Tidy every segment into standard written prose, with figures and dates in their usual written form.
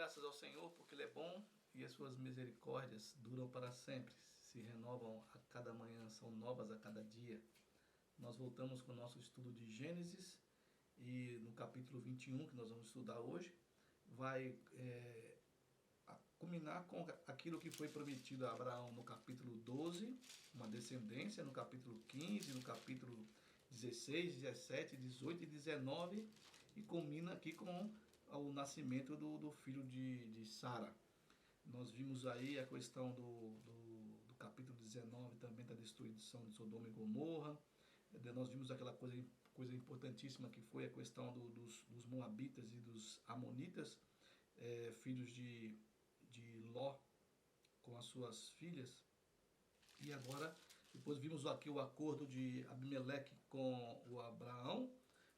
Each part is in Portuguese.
graças ao Senhor porque Ele é bom e as suas misericórdias duram para sempre, se renovam a cada manhã, são novas a cada dia. Nós voltamos com o nosso estudo de Gênesis e no capítulo 21, que nós vamos estudar hoje, vai culminar com aquilo que foi prometido a Abraão no capítulo 12, uma descendência, no capítulo 15, no capítulo 16, 17, 18 e 19, e culmina aqui com o nascimento do filho de Sara. Nós vimos aí a questão do capítulo 19 também da destruição de Sodoma e Gomorra. Nós vimos aquela coisa importantíssima que foi a questão dos Moabitas e dos Amonitas, filhos de Ló com as suas filhas. E agora, depois vimos aqui o acordo de Abimeleque com o Abraão,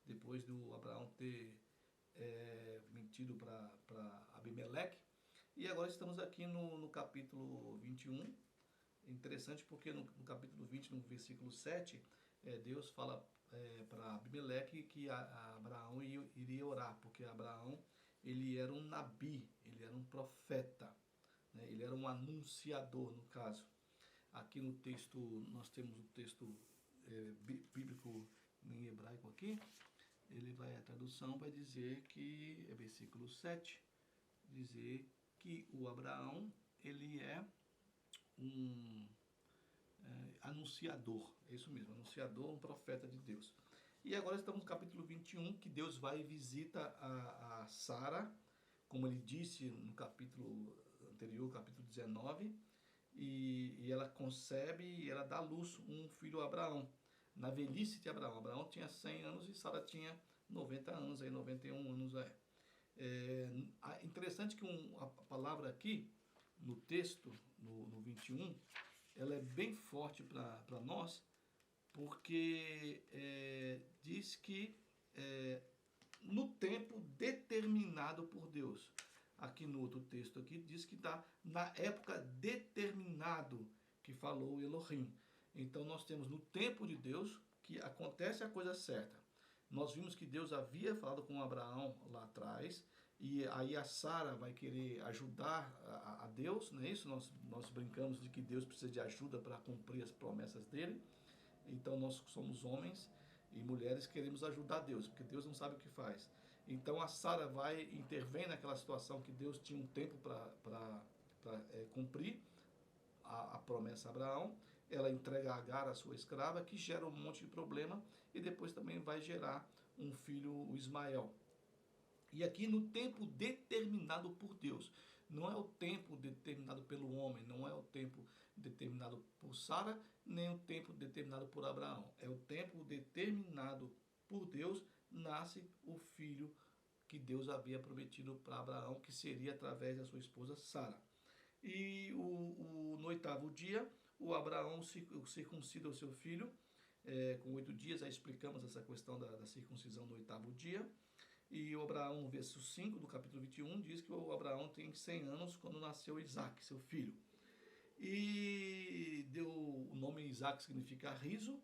depois do Abraão ter mentido para Abimeleque. E agora estamos aqui no capítulo 21. Interessante porque no capítulo 20, no versículo 7, Deus fala para Abimeleque que Abraão iria orar, porque Abraão ele era um nabi, ele era um profeta, né? Ele era um anunciador, no caso. Aqui no texto, nós temos o texto bíblico em hebraico aqui. A tradução vai dizer que, versículo 7, dizer que o Abraão, ele é um anunciador, é isso mesmo, anunciador, um profeta de Deus. E agora estamos no capítulo 21, que Deus vai e visita a Sara, como ele disse no capítulo anterior, capítulo 19, e ela concebe e ela dá à luz um filho a Abraão, na velhice de Abraão. Abraão tinha 100 anos e Sara tinha 90 anos, 91 anos. Interessante que a palavra aqui, no texto, no 21, ela é bem forte para nós, porque diz que no tempo determinado por Deus. Aqui no outro texto aqui diz que está na época determinado que falou Elohim. Então nós temos no tempo de Deus que acontece a coisa certa. Nós vimos que Deus havia falado com Abraão lá atrás, e aí a Sara vai querer ajudar a Deus, não é isso? Nós brincamos de que Deus precisa de ajuda para cumprir as promessas dele. Então nós somos homens e mulheres queremos ajudar Deus, porque Deus não sabe o que faz. Então a Sara vai intervém naquela situação que Deus tinha um tempo para cumprir a promessa a Abraão. Ela entrega a Agar, a sua escrava, que gera um monte de problema, e depois também vai gerar um filho, o Ismael. E aqui no tempo determinado por Deus. Não é o tempo determinado pelo homem, não é o tempo determinado por Sara, nem o tempo determinado por Abraão. É o tempo determinado por Deus, nasce o filho que Deus havia prometido para Abraão, que seria através da sua esposa Sara. E no 8º dia, o Abraão circuncida o seu filho, com 8 dias. Aí explicamos essa questão da circuncisão no 8º dia. E o Abraão, no verso 5 do capítulo 21, diz que o Abraão tem 100 anos quando nasceu Isaac, seu filho. E deu o nome Isaac, significa riso.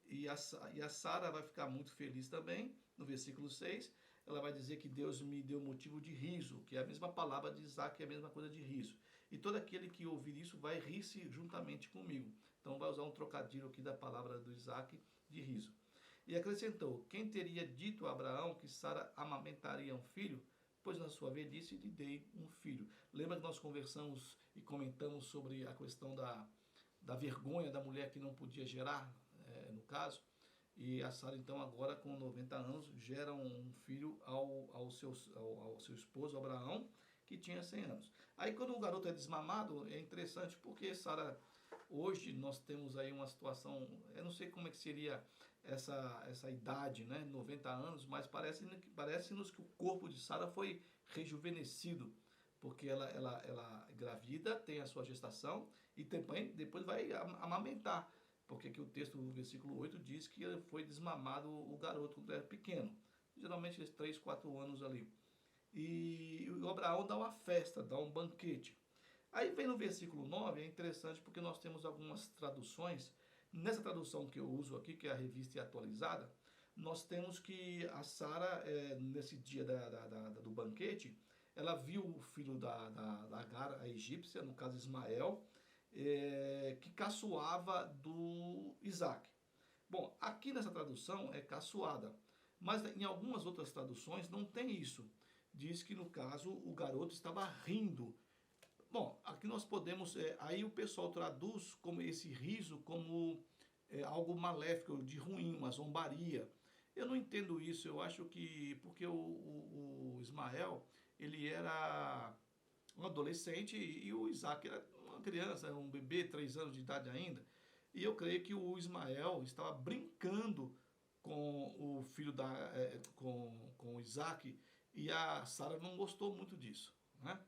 E a Sara vai ficar muito feliz também. No versículo 6, ela vai dizer que Deus me deu motivo de riso, que é a mesma palavra de Isaac, é a mesma coisa de riso. E todo aquele que ouvir isso vai rir-se juntamente comigo. Então vai usar um trocadilho aqui da palavra do Isaac de riso. E acrescentou: quem teria dito a Abraão que Sara amamentaria um filho? Pois na sua velhice lhe dei um filho. Lembra que nós conversamos e comentamos sobre a questão da vergonha da mulher que não podia gerar, no caso? E a Sara, então, agora com 90 anos, gera um filho ao seu esposo Abraão, que tinha 100 anos. Aí quando o garoto é desmamado, é interessante porque Sara, hoje nós temos aí uma situação, eu não sei como é que seria essa idade, né, 90 anos, mas parece-nos que o corpo de Sara foi rejuvenescido, porque ela engravida, tem a sua gestação e também depois vai amamentar, porque aqui o texto do versículo 8 diz que foi desmamado o garoto quando era pequeno, geralmente 3, 4 anos ali. E o Abraão dá uma festa, dá um banquete. Aí vem no versículo 9, é interessante porque nós temos algumas traduções. Nessa tradução que eu uso aqui, que é a Revista e Atualizada, nós temos que a Sara, nesse dia do banquete, ela viu o filho da Agar, a egípcia, no caso Ismael, que caçoava do Isaac. Bom, aqui nessa tradução é caçoada, mas em algumas outras traduções não tem isso. Diz que no caso o garoto estava rindo. Bom, aqui nós podemos, aí o pessoal traduz como esse riso como algo maléfico, de ruim, uma zombaria. Eu não entendo isso, eu acho que, porque o Ismael, ele era um adolescente e o Isaac era uma criança, um bebê, 3 anos de idade ainda. E eu creio que o Ismael estava brincando com o filho com o Isaac, e a Sara não gostou muito disso, né?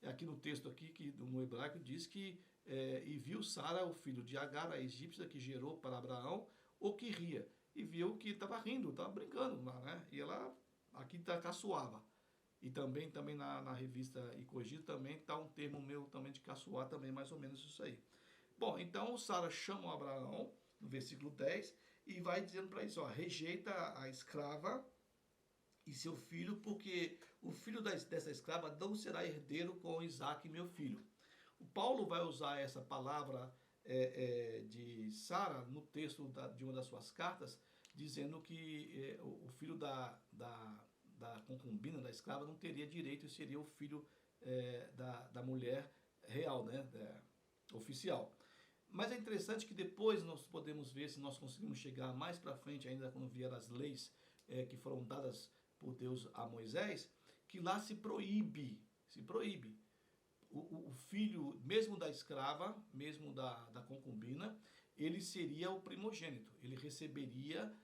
Aqui no texto aqui, que no hebraico diz que e viu Sara, o filho de Agar, a egípcia, que gerou para Abraão, o que ria. E viu que estava rindo, estava brincando lá, né? E ela aqui caçoava. E também na revista E Corrigido também está um termo meu também de caçoar, também mais ou menos isso aí. Bom, então Sara chama Abraão, no versículo 10, e vai dizendo para isso, ó, rejeita a escrava e seu filho, porque o filho dessa escrava não será herdeiro com Isaac, meu filho. O Paulo vai usar essa palavra de Sara no texto de uma das suas cartas, dizendo que o filho da concubina, da escrava, não teria direito e seria o filho da mulher real, né, oficial. Mas é interessante que depois nós podemos ver se nós conseguimos chegar mais para frente, ainda quando vier as leis que foram dadas por Deus a Moisés, que lá se proíbe o filho, mesmo da escrava, mesmo da concubina, ele seria o primogênito, ele receberia,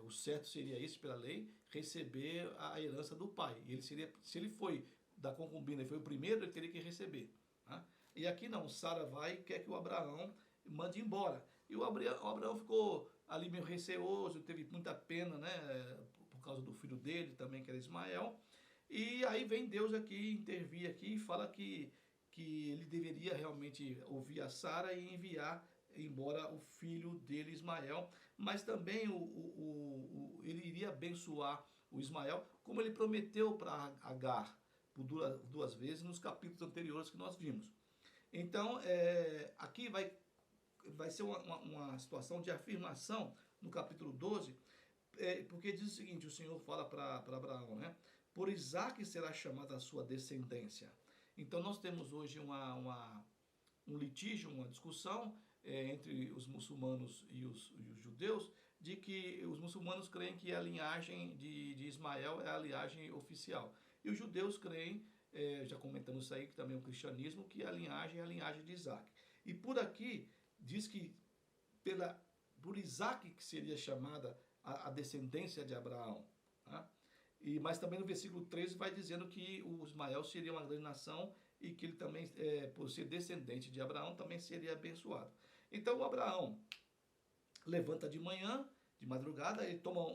o certo seria esse pela lei, receber a herança do pai. Ele seria, se ele foi da concubina e foi o primeiro, ele teria que receber, né? E aqui não, Sara vai e quer que o Abraão mande embora. E o Abraão ficou ali meio receoso, teve muita pena, né, por causa do filho dele também, que era Ismael. E aí vem Deus aqui, intervir aqui e fala que ele deveria realmente ouvir a Sara e enviar embora o filho dele, Ismael. Mas também ele iria abençoar o Ismael, como ele prometeu para Agar por duas vezes nos capítulos anteriores que nós vimos. Então, aqui vai ser uma situação de afirmação no capítulo 12, porque diz o seguinte, o Senhor fala para Abraão, né? Por Isaac será chamada a sua descendência. Então, nós temos hoje um litígio, uma discussão entre os muçulmanos e os judeus, de que os muçulmanos creem que a linhagem de Ismael é a linhagem oficial. E os judeus creem, já comentamos isso aí, que também é o cristianismo, que a linhagem é a linhagem de Isaac. E por aqui, diz que por Isaac que seria chamada a descendência de Abraão. Tá? Mas também no versículo 13 vai dizendo que o Ismael seria uma grande nação e que ele também, por ser descendente de Abraão, também seria abençoado. Então o Abraão levanta de manhã, de madrugada, ele toma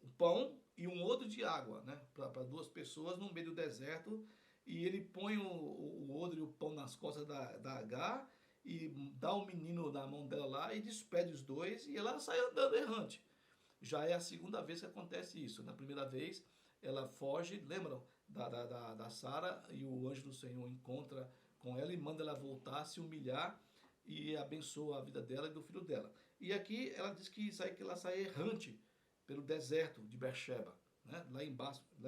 um pão e um odre de água, né, para duas pessoas no meio do deserto, e ele põe o odre e o pão nas costas da Agar e dá o menino na mão dela lá e despede os dois e ela sai andando errante. Já é a segunda vez que acontece isso. Na primeira vez ela foge, lembram da Sara, e o anjo do Senhor encontra com ela e manda ela voltar, se humilhar e abençoa a vida dela e do filho dela. E aqui ela diz que ela sai errante pelo deserto de Beersheba, né? Lá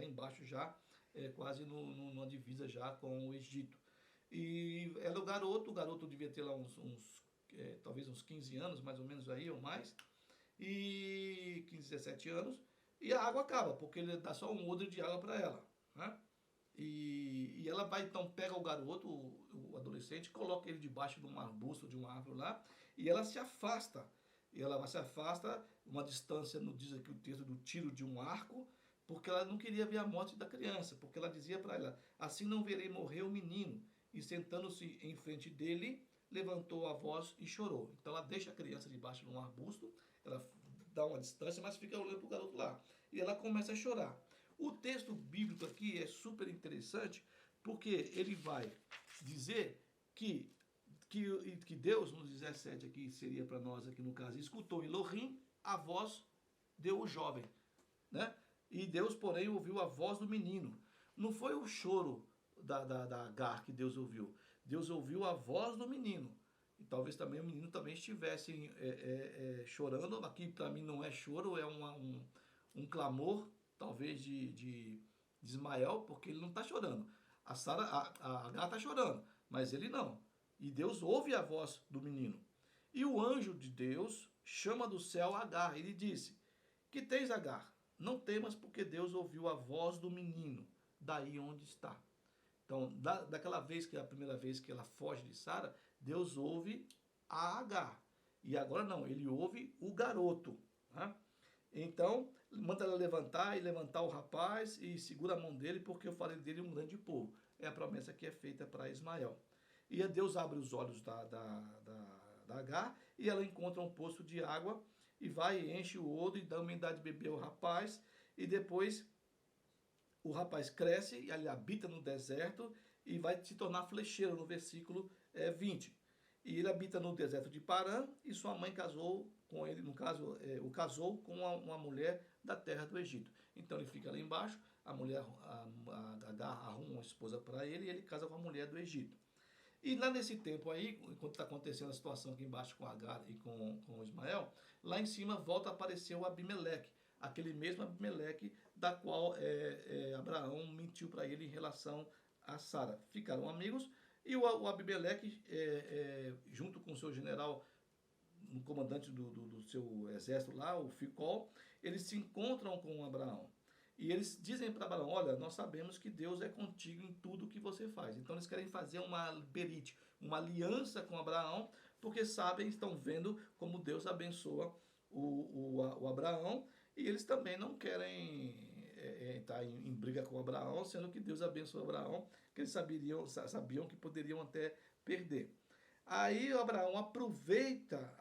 embaixo já, quase numa divisa já com o Egito. E ela é o garoto devia ter lá talvez uns 15 anos, mais ou menos aí, ou mais, e 15, 17 anos, e a água acaba, porque ele dá só um odre de água para ela, né? E ela vai, então, pega o garoto, o adolescente, coloca ele debaixo de um arbusto, de uma árvore lá, e ela se afasta. E ela se afasta, uma distância, não diz aqui o texto, do tiro de um arco, porque ela não queria ver a morte da criança, porque ela dizia para ela, assim não verei morrer o menino. E sentando-se em frente dele, levantou a voz e chorou. Então ela deixa a criança debaixo de um arbusto, ela dá uma distância, mas fica olhando para o garoto lá. E ela começa a chorar. O texto bíblico aqui é super interessante, porque ele vai dizer que Deus, no 17 aqui, seria para nós aqui no caso, escutou Elohim, a voz deu o jovem, né? E Deus, porém, ouviu a voz do menino. Não foi o choro da Agar que Deus ouviu. Deus ouviu a voz do menino. E talvez também o menino também estivesse chorando. Aqui para mim não é choro, é um clamor, talvez de Ismael, porque ele não está chorando. A Agar está chorando, mas ele não. E Deus ouve a voz do menino. E o anjo de Deus chama do céu Agar. Ele disse: Que tens, Agar? Não temas, porque Deus ouviu a voz do menino, daí onde está. Então, daquela vez que é a primeira vez que ela foge de Sara, Deus ouve a Agar. E agora não, ele ouve o garoto. Né? Então, manda ela levantar e levantar o rapaz e segura a mão dele, porque eu farei dele um grande povo. É a promessa que é feita para Ismael. E Deus abre os olhos da Agar e ela encontra um poço de água e vai e enche o odre e dá umidade de beber ao rapaz. E depois o rapaz cresce e ele habita no deserto e vai se tornar flecheiro no versículo 20. E ele habita no deserto de Parã e sua mãe casou com ele, no caso, o casou com uma mulher da terra do Egito. Então ele fica lá embaixo, a mulher, a Agar arruma uma esposa para ele e ele casa com a mulher do Egito. E lá nesse tempo aí, enquanto está acontecendo a situação aqui embaixo com Agar e com Ismael, lá em cima volta a aparecer o Abimeleque, aquele mesmo Abimeleque da qual Abraão mentiu para ele em relação a Sara. Ficaram amigos e o Abimeleque, junto com o seu general, o comandante do seu exército lá, o Ficol, eles se encontram com Abraão. E eles dizem para Abraão: olha, nós sabemos que Deus é contigo em tudo que você faz. Então eles querem fazer uma berite, uma aliança com Abraão, porque sabem, estão vendo como Deus abençoa o Abraão, e eles também não querem estar em briga com Abraão, sendo que Deus abençoa Abraão, que eles sabiam que poderiam até perder. Aí o Abraão aproveita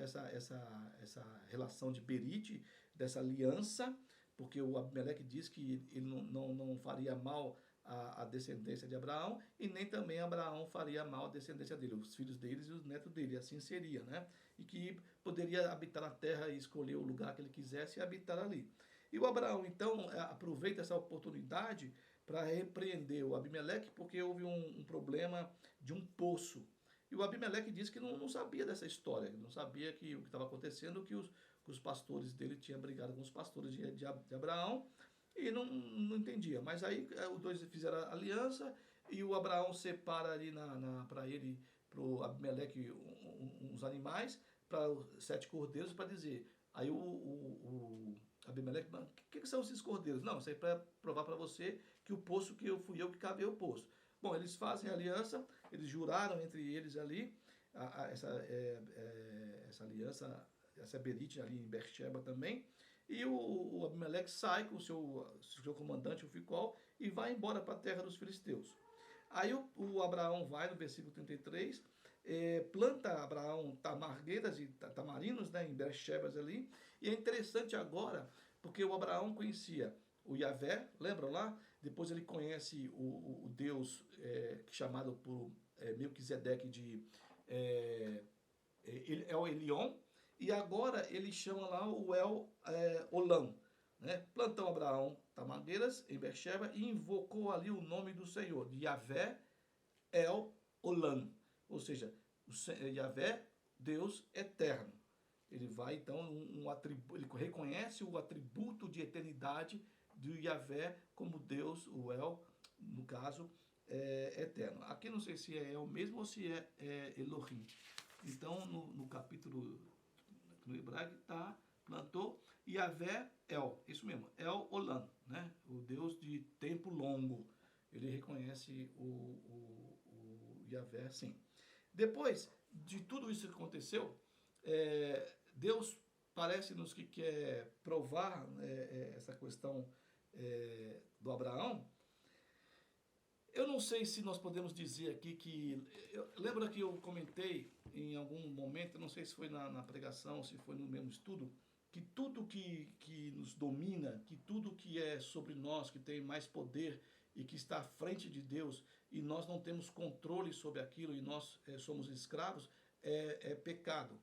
essa relação de berite, dessa aliança, porque o Abimeleque diz que ele não faria mal à descendência de Abraão, e nem também Abraão faria mal à descendência dele, os filhos deles e os netos dele, assim seria, né? E que poderia habitar na terra e escolher o lugar que ele quisesse e habitar ali. E o Abraão, então, aproveita essa oportunidade para repreender o Abimeleque, porque houve um problema de um poço. E o Abimeleque disse que não sabia dessa história, não sabia que o que estava acontecendo, que os pastores dele tinham brigado com os pastores de Abraão, e não entendia. Mas aí os dois fizeram aliança e o Abraão separa ali para ele, para o Abimeleque, uns animais, para 7 cordeiros, para dizer. Aí o Abimeleque: o que são esses cordeiros? Não, isso aí é para provar para você que o poço que fui eu que cavei o poço. Bom, eles fazem aliança, eles juraram entre eles ali essa aliança, essa berite ali em Beersheba também. E o Abimeleque sai com o seu comandante, o Ficol, e vai embora para a terra dos filisteus. Aí o Abraão vai, no versículo 33, planta Abraão tamargueiras e tamarinos, né, em Beershebas ali. E é interessante agora, porque o Abraão conhecia o Yavé, lembram lá? Depois ele conhece o Deus chamado por Melquisedeque de El Elion, e agora ele chama lá o Olam. Né? Plantou Abraão tamangueiras em Beersheba e invocou ali o nome do Senhor, de Yavé El Olam, ou seja, Yavé, Deus eterno. Ele vai então, ele reconhece o atributo de eternidade do Yavé como Deus, o El, no caso, eterno. Aqui não sei se é El mesmo ou se é Elohim. Então, no capítulo, no hebraico, está, plantou Yavé El, isso mesmo, El Olam, né? O Deus de tempo longo. Ele reconhece o Yavé assim. Depois de tudo isso que aconteceu, Deus parece-nos que quer provar essa questão do Abraão. Eu não sei se nós podemos dizer aqui que... Lembra que eu comentei em algum momento, não sei se foi na pregação, se foi no mesmo estudo, que tudo que nos domina, que tudo que é sobre nós, que tem mais poder e que está à frente de Deus, e nós não temos controle sobre aquilo, e nós somos escravos, é pecado.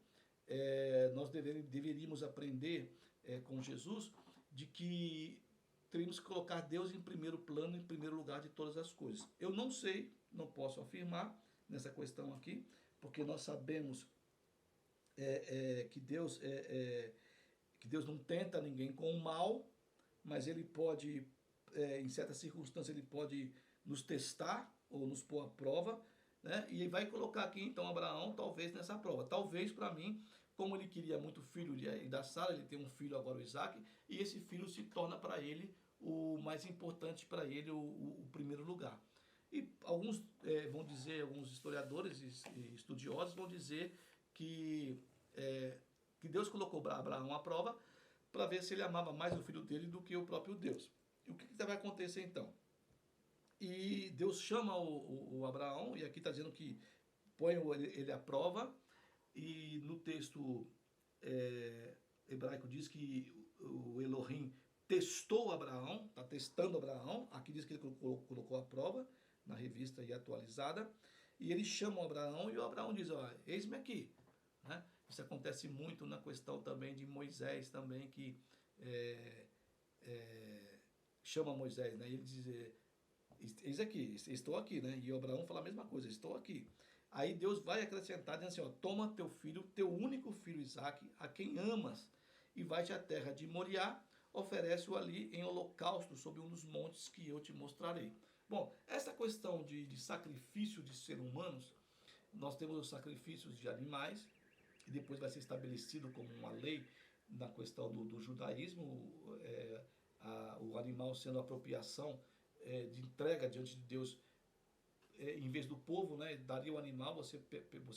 Nós deveríamos aprender com Jesus de que teríamos que colocar Deus em primeiro plano, em primeiro lugar de todas as coisas. Eu não sei, não posso afirmar nessa questão aqui, porque nós sabemos que que Deus não tenta ninguém com o mal, mas Ele pode, em certas circunstâncias, Ele pode nos testar ou nos pôr à prova, né? E vai colocar aqui então Abraão talvez nessa prova. Talvez para mim, como ele queria muito filho da Sara, ele tem um filho agora, o Isaac, e esse filho se torna para ele o mais importante para ele, o primeiro lugar. E alguns vão dizer, alguns historiadores e estudiosos vão dizer que, que Deus colocou Abraão à prova para ver se ele amava mais o filho dele do que o próprio Deus. E o que vai acontecer então? E Deus chama o Abraão, e aqui está dizendo que põe ele à prova, e no texto hebraico diz que o Elohim testou Abraão, está testando Abraão, aqui diz que ele colocou à prova, na revista e atualizada, e ele chama o Abraão, e o Abraão diz, ó, eis-me aqui, né? Isso acontece muito na questão também de Moisés, também, que chama Moisés, né? E ele diz, eis aqui, estou aqui, né? E o Abraão fala a mesma coisa, estou aqui. Aí Deus vai acrescentar, dizendo assim, ó, toma teu filho, teu único filho Isaque, a quem amas, e vai-te à terra de Moriá, oferece-o ali em holocausto sobre um dos montes que eu te mostrarei. Bom, essa questão de sacrifício de seres humanos, nós temos os sacrifícios de animais, e depois vai ser estabelecido como uma lei na questão do judaísmo, o animal sendo apropriação de entrega diante de Deus, em vez do povo, né, daria o animal, você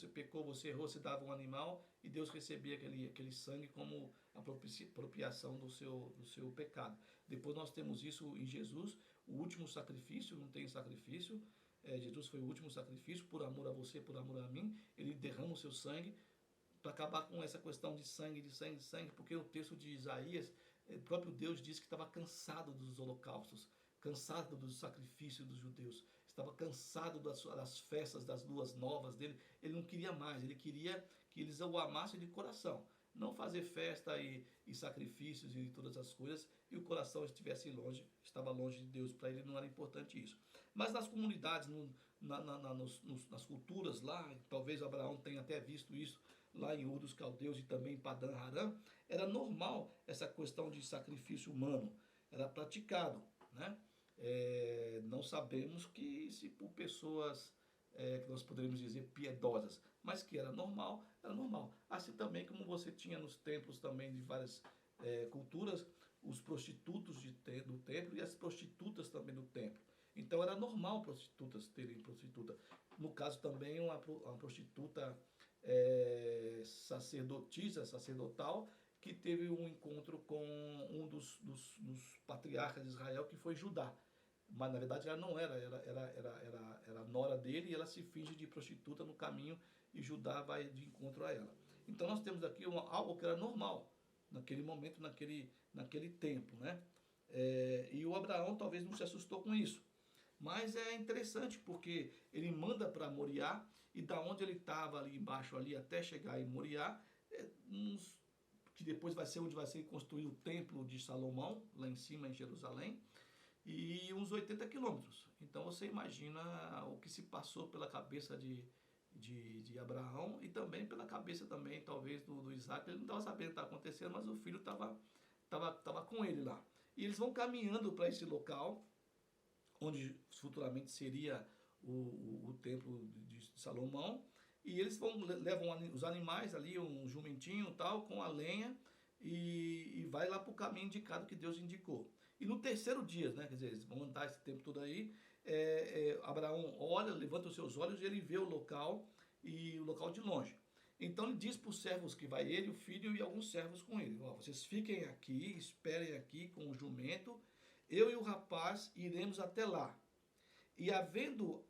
pecou, você errou, você dava um animal, e Deus recebia aquele sangue como apropriação do seu pecado. Depois nós temos isso em Jesus, o último sacrifício, não tem sacrifício, Jesus foi o último sacrifício, por amor a você, por amor a mim, ele derrama o seu sangue, para acabar com essa questão de sangue, porque o texto de Isaías, o próprio Deus disse que estava cansado dos holocaustos, cansado dos sacrifícios dos judeus, estava cansado das festas, das luas novas dele, ele não queria mais, ele queria que eles o amassem de coração, não fazer festa e sacrifícios e todas as coisas, e o coração estava longe de Deus, para ele não era importante isso. Mas nas comunidades, nas culturas lá, talvez Abraão tenha até visto isso, lá em Ur dos Caldeus e também em Padan Aram, era normal essa questão de sacrifício humano, era praticado, né? Não sabemos que se por pessoas que nós poderíamos dizer piedosas, mas que era normal, era normal. Assim também como você tinha nos templos também de várias culturas, os prostitutos do templo e as prostitutas também do templo. Então era normal prostitutas terem prostituta. No caso também uma prostituta sacerdotisa, sacerdotal, que teve um encontro com um dos patriarcas de Israel, que foi Judá. Mas na verdade ela não era a nora dele, e ela se finge de prostituta no caminho, e Judá vai de encontro a ela. Então nós temos aqui algo que era normal naquele momento, naquele tempo, né? E o Abraão talvez não se assustou com isso. Mas é interessante porque ele manda para Moriá, e da onde ele estava ali embaixo, ali até chegar em Moriá, que depois vai ser onde vai ser construído o templo de Salomão, lá em cima em Jerusalém, e uns 80 quilômetros. Então você imagina o que se passou pela cabeça de Abraão, e também pela cabeça também, talvez, do Isaac. Ele não estava sabendo o que estava acontecendo, mas o filho estava com ele lá. E eles vão caminhando para esse local, onde futuramente seria o templo de Salomão, e eles levam os animais ali, um jumentinho tal, com a lenha, e vai lá para o caminho indicado que Deus indicou. E no terceiro dia, né, quer dizer, eles vão andar esse tempo todo aí, Abraão olha, levanta os seus olhos, e ele vê o local, e o local de longe. Então ele diz para os servos que vai ele, o filho e alguns servos com ele, ó, vocês fiquem aqui, esperem aqui com o jumento, eu e o rapaz iremos até lá. E havendo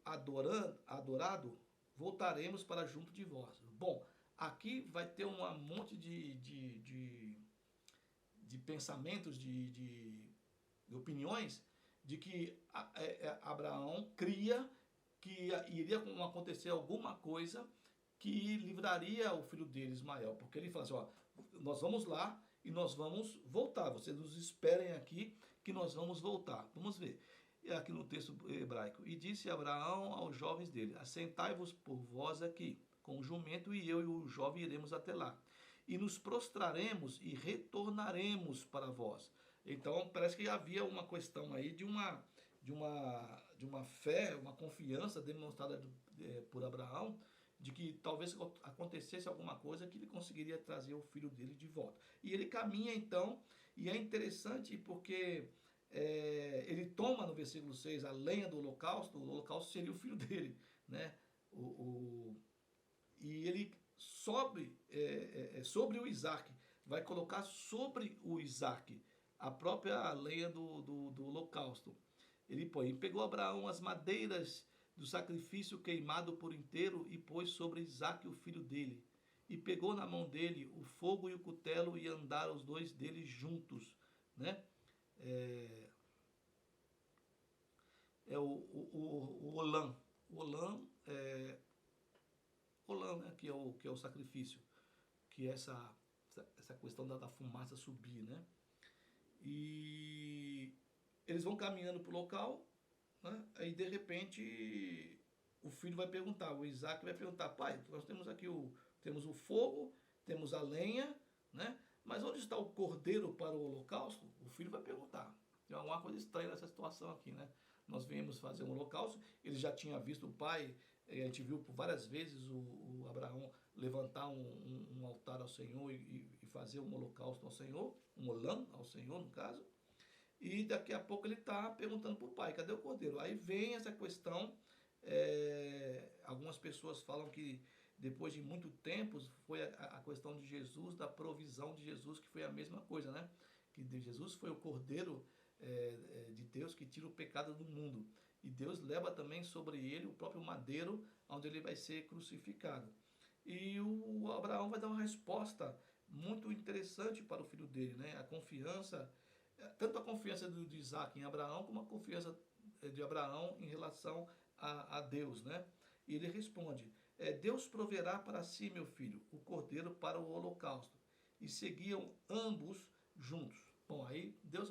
adorado, voltaremos para junto de vós. Bom, aqui vai ter um monte de pensamentos, de opiniões, de que Abraão cria que iria acontecer alguma coisa que livraria o filho dele, Ismael. Porque ele fala assim, ó, nós vamos lá e nós vamos voltar. Vocês nos esperem aqui, que nós vamos voltar. Vamos ver. Aqui no texto hebraico. E disse Abraão aos jovens dele: assentai-vos por vós aqui, com o jumento, e eu e o jovem iremos até lá. E nos prostraremos e retornaremos para vós. Então, parece que havia uma questão aí de uma fé, uma confiança demonstrada por Abraão, de que talvez acontecesse alguma coisa que ele conseguiria trazer o filho dele de volta. E ele caminha então, e é interessante porque ele toma no versículo 6 a lenha do holocausto. O holocausto seria o filho dele, né? E ele sobre o Isaac, vai colocar sobre o Isaac a própria lenha do holocausto. Ele põe: e pegou Abraão as madeiras do sacrifício queimado por inteiro e pôs sobre Isaque o filho dele. E pegou na mão dele o fogo e o cutelo e andaram os dois deles juntos, né? O Olam. O Olam né? Que é o sacrifício, que é essa questão da fumaça subir, né? E eles vão caminhando para o local, né? Aí de repente o filho vai perguntar, o Isaac vai perguntar: pai, nós temos aqui temos o fogo, temos a lenha, né? Mas onde está o cordeiro para o holocausto? O filho vai perguntar. Tem alguma coisa estranha nessa situação aqui, né? Nós viemos fazer um holocausto, ele já tinha visto o pai, a gente viu por várias vezes o Abraão levantar um altar ao Senhor e fazer um holocausto ao Senhor, um olam ao Senhor, no caso. E daqui a pouco ele está perguntando para o pai: cadê o cordeiro? Aí vem essa questão. Algumas pessoas falam que depois de muito tempo foi a questão de Jesus, da provisão de Jesus, que foi a mesma coisa, né? Que Jesus foi o cordeiro de Deus que tira o pecado do mundo. E Deus leva também sobre ele o próprio madeiro, onde ele vai ser crucificado. E o Abraão vai dar uma resposta muito interessante para o filho dele, né? A confiança, tanto a confiança de Isaac em Abraão, como a confiança de Abraão em relação a Deus, né? E ele responde: Deus proverá para si, meu filho, o cordeiro para o holocausto. E seguiam ambos juntos. Bom, aí Deus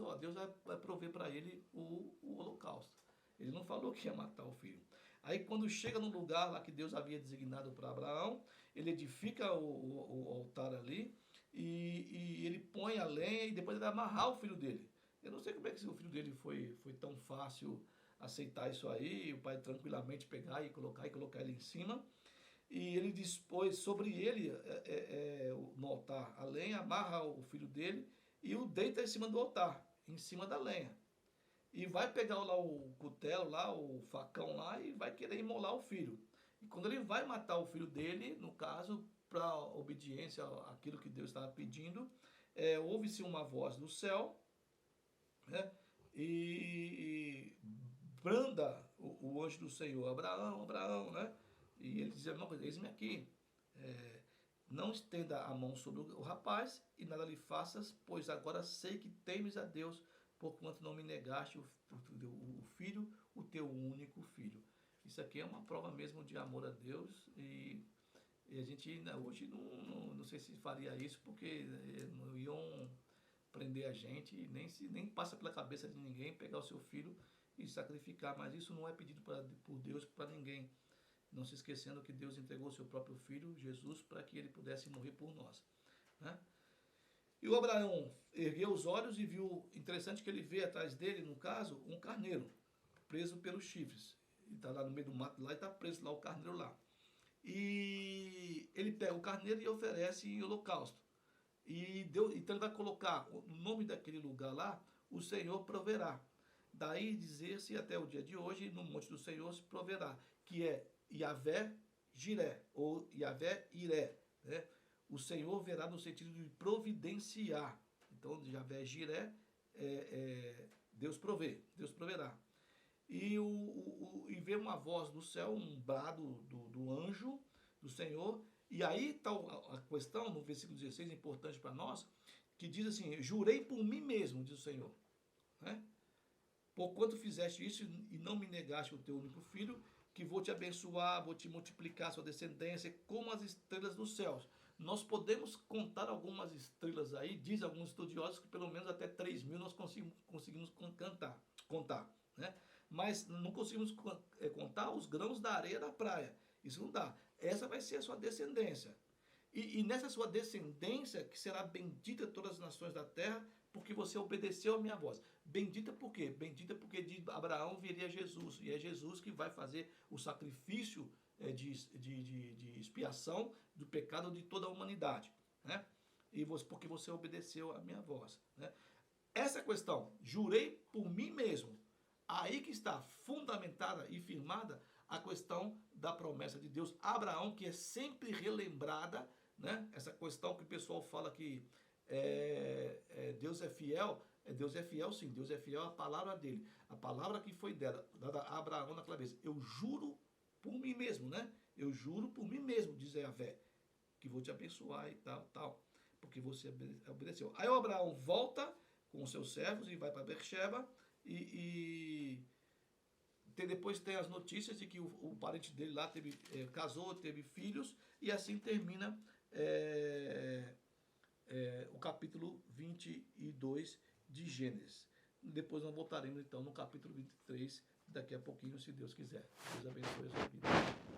vai prover para ele o holocausto. Ele não falou que ia matar o filho. Aí quando chega no lugar lá que Deus havia designado para Abraão, ele edifica o altar ali e ele põe a lenha e depois ele vai amarrar o filho dele. Eu não sei como é que o filho dele foi tão fácil aceitar isso aí, o pai tranquilamente pegar e colocar ele em cima. E ele dispôs sobre ele, no altar, a lenha, amarra o filho dele e o deita em cima do altar, em cima da lenha. E vai pegar lá o cutelo, lá, o facão lá, e vai querer imolar o filho. E quando ele vai matar o filho dele, no caso, para obediência àquilo que Deus estava pedindo, ouve-se uma voz do céu, né? E branda o anjo do Senhor: Abraão, Abraão, né? E ele diz a mesma coisa: eis-me aqui. Não estenda a mão sobre o rapaz e nada lhe faças, pois agora sei que temes a Deus, porquanto não me negaste o filho, o teu único filho. Isso aqui é uma prova mesmo de amor a Deus, e a gente hoje não sei se faria isso, porque não iam prender a gente, nem passa pela cabeça de ninguém pegar o seu filho e sacrificar, mas isso não é pedido por Deus para ninguém. Não se esquecendo que Deus entregou o seu próprio filho, Jesus, para que ele pudesse morrer por nós, né? E o Abraão ergueu os olhos e viu, interessante que ele vê atrás dele, no caso, um carneiro, preso pelos chifres. Ele está lá no meio do mato lá e está preso lá o carneiro lá. E ele pega o carneiro e oferece em holocausto. Então ele vai colocar o nome daquele lugar lá: o Senhor proverá. Daí dizer-se até o dia de hoje, no monte do Senhor se proverá, que é Yahvé Jiré, ou Yahvé Iré, né? O Senhor verá no sentido de providenciar. Então, Yahvé Jiré, Deus provê, Deus proverá. E vê uma voz do céu, um brado do anjo do Senhor. E aí está a questão, no versículo 16, importante para nós, que diz assim: jurei por mim mesmo, diz o Senhor, né? Porquanto fizeste isso e não me negaste o teu único filho, que vou te abençoar, vou te multiplicar a sua descendência como as estrelas dos céus. Nós podemos contar algumas estrelas aí, diz alguns estudiosos que pelo menos até 3.000 nós conseguimos contar, né? Mas não conseguimos contar os grãos da areia da praia. Isso não dá. Essa vai ser a sua descendência. E nessa sua descendência, que será bendita todas as nações da terra, porque você obedeceu a minha voz. Bendita por quê? Bendita porque de Abraão viria Jesus. E é Jesus que vai fazer o sacrifício de expiação do pecado de toda a humanidade. Né? E porque você obedeceu a minha voz. Né? Essa questão, jurei por mim mesmo. Aí que está fundamentada e firmada a questão da promessa de Deus a Abraão, que é sempre relembrada, né? Essa questão que o pessoal fala que Deus é fiel. Deus é fiel, sim. Deus é fiel à palavra dele. A palavra que foi dada a Abraão naquela vez. Eu juro por mim mesmo, né? Eu juro por mim mesmo, diz Yahvé, que vou te abençoar e tal, tal. Porque você obedeceu. Aí o Abraão volta com os seus servos e vai para Beersheba depois tem as notícias de que o parente dele lá casou, teve filhos, e assim termina o capítulo 22 de Gênesis. Depois nós voltaremos então no capítulo 23, daqui a pouquinho, se Deus quiser. Deus abençoe a sua vida.